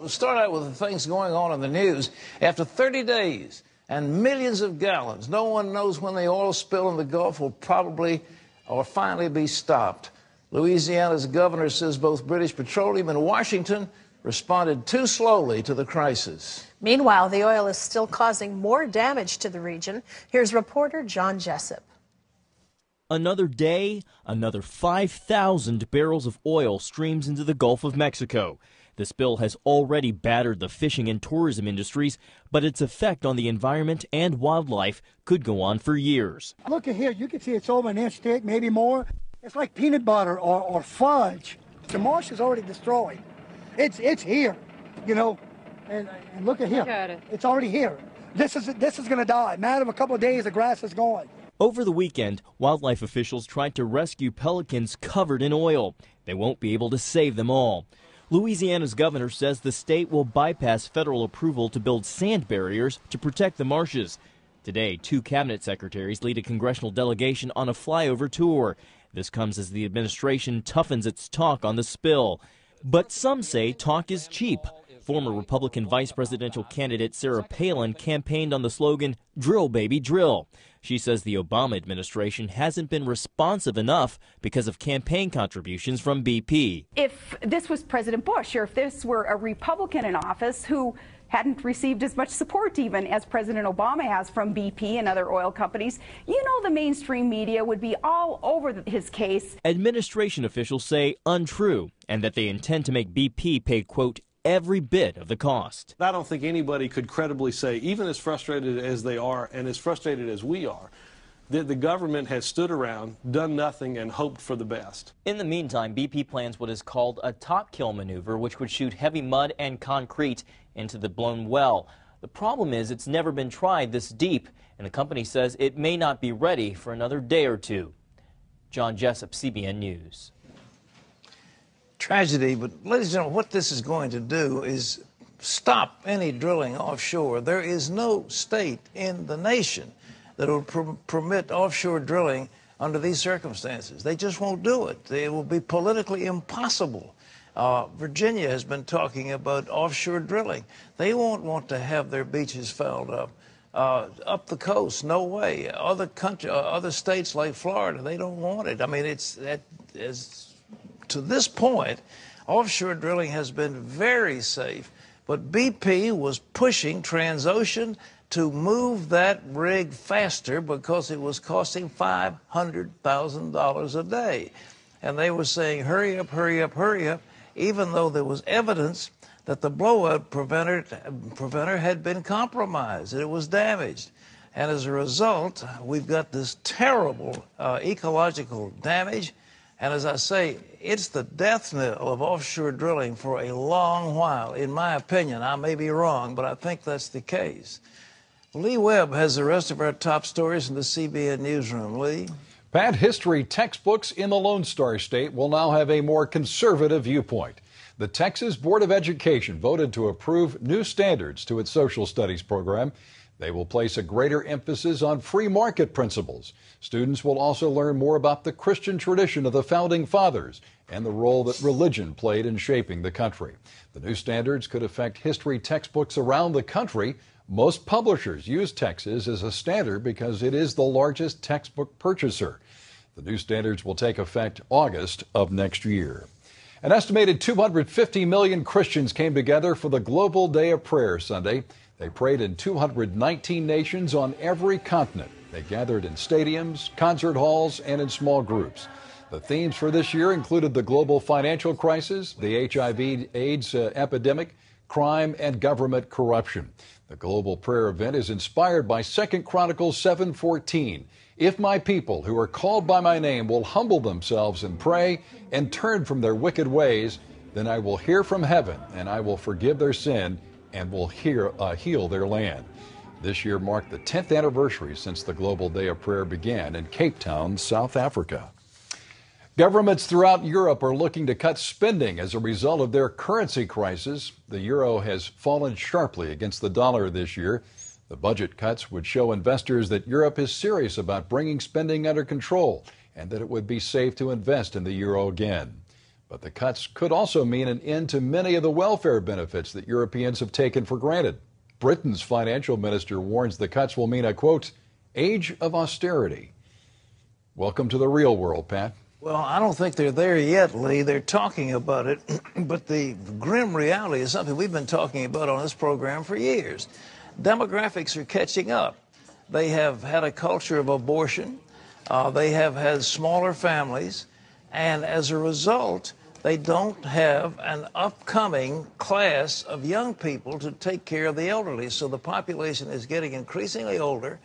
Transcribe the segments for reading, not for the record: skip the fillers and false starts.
We'll start out with the things going on in the news. After 30 days and millions of gallons, no one knows when the oil spill in the Gulf will probably or finally be stopped. Louisiana's governor says both British Petroleum and Washington responded too slowly to the crisis. Meanwhile, the oil is still causing more damage to the region. Here's reporter John Jessup. Another day, another 5,000 barrels of oil streams into the Gulf of Mexico. The spill has already battered the fishing and tourism industries, but its effect on the environment and wildlife could go on for years. Look at here, you can see it's over an inch thick, maybe more. It's like peanut butter or fudge. The marsh is already destroyed. It's here, you know, and look at here. It's already here. This is going to die. Matter of a couple of days, the grass is gone. Over the weekend, wildlife officials tried to rescue pelicans covered in oil. They won't be able to save them all. Louisiana's governor says the state will bypass federal approval to build sand barriers to protect the marshes. Today, 2 cabinet secretaries lead a congressional delegation on a flyover tour. This comes as the administration toughens its talk on the spill. But some say talk is cheap. Former Republican vice presidential candidate Sarah Palin campaigned on the slogan, "Drill, baby, drill." She says the Obama administration hasn't been responsive enough because of campaign contributions from BP. If this was President Bush, or if this were a Republican in office who hadn't received as much support even as President Obama has from BP and other oil companies, you know the mainstream media would be all over his case. Administration officials say untrue, and that they intend to make BP pay, quote, every bit of the cost. I don't think anybody could credibly say, even as frustrated as they are and as frustrated as we are, that the government has stood around, done nothing, and hoped for the best. In the meantime, BP plans what is called a top kill maneuver, which would shoot heavy mud and concrete into the blown well. The problem is it's never been tried this deep, and the company says it may not be ready for another day or two. John Jessup, CBN News. Tragedy, but ladies and gentlemen, what this is going to do is stop any drilling offshore. There is no state in the nation that will permit offshore drilling under these circumstances. They just won't do it. It will be politically impossible. Virginia has been talking about offshore drilling. They won't want to have their beaches fouled up. Up the coast, no way. Other states like Florida, they don't want it. I mean, to this point, offshore drilling has been very safe, but BP was pushing Transocean to move that rig faster because it was costing $500,000 a day. And they were saying, hurry up, hurry up, hurry up, even though there was evidence that the blowout preventer had been compromised, that it was damaged. And as a result, we've got this terrible ecological damage. And as I say, it's the death knell of offshore drilling for a long while. In my opinion, I may be wrong, but I think that's the case. Lee Webb has the rest of our top stories in the CBN newsroom. Lee? Pat, history textbooks in the Lone Star State will now have a more conservative viewpoint. The Texas Board of Education voted to approve new standards to its social studies program. They will place a greater emphasis on free market principles. Students will also learn more about the Christian tradition of the Founding Fathers and the role that religion played in shaping the country. The new standards could affect history textbooks around the country. Most publishers use Texas as a standard because it is the largest textbook purchaser. The new standards will take effect August of next year. An estimated 250 million Christians came together for the Global Day of Prayer Sunday. They prayed in 219 nations on every continent. They gathered in stadiums, concert halls, and in small groups. The themes for this year included the global financial crisis, the HIV/AIDS epidemic, crime, and government corruption. The global prayer event is inspired by 2 Chronicles 7:14. If my people who are called by my name will humble themselves and pray and turn from their wicked ways, then I will hear from heaven and I will forgive their sin and will heal their land. This year marked the 10th anniversary since the Global Day of Prayer began in Cape Town, South Africa. Governments throughout Europe are looking to cut spending as a result of their currency crisis. The euro has fallen sharply against the dollar this year. The budget cuts would show investors that Europe is serious about bringing spending under control and that it would be safe to invest in the euro again. But the cuts could also mean an end to many of the welfare benefits that Europeans have taken for granted. Britain's financial minister warns the cuts will mean a, quote, age of austerity. Welcome to the real world, Pat. Well, I don't think they're there yet, Lee. They're talking about it, but the grim reality is something we've been talking about on this program for years. Demographics are catching up. They have had a culture of abortion. They have had smaller families. And as a result, they don't have an upcoming class of young people to take care of the elderly. So the population is getting increasingly older,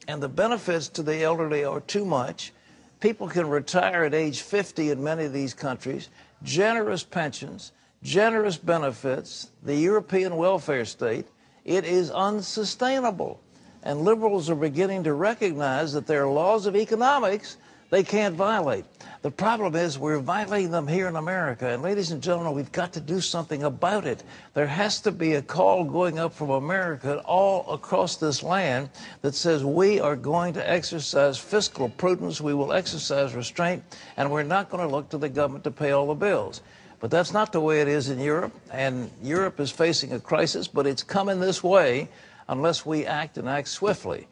and the benefits to the elderly are too much. People can retire at age 50 in many of these countries. Generous pensions, generous benefits, the European welfare state. It is unsustainable. And liberals are beginning to recognize that there are laws of economics they can't violate. The problem is we're violating them here in America. And ladies and gentlemen, we've got to do something about it. There has to be a call going up from America all across this land that says we are going to exercise fiscal prudence, we will exercise restraint, and we're not going to look to the government to pay all the bills. But that's not the way it is in Europe, and Europe is facing a crisis, but it's coming this way unless we act and act swiftly.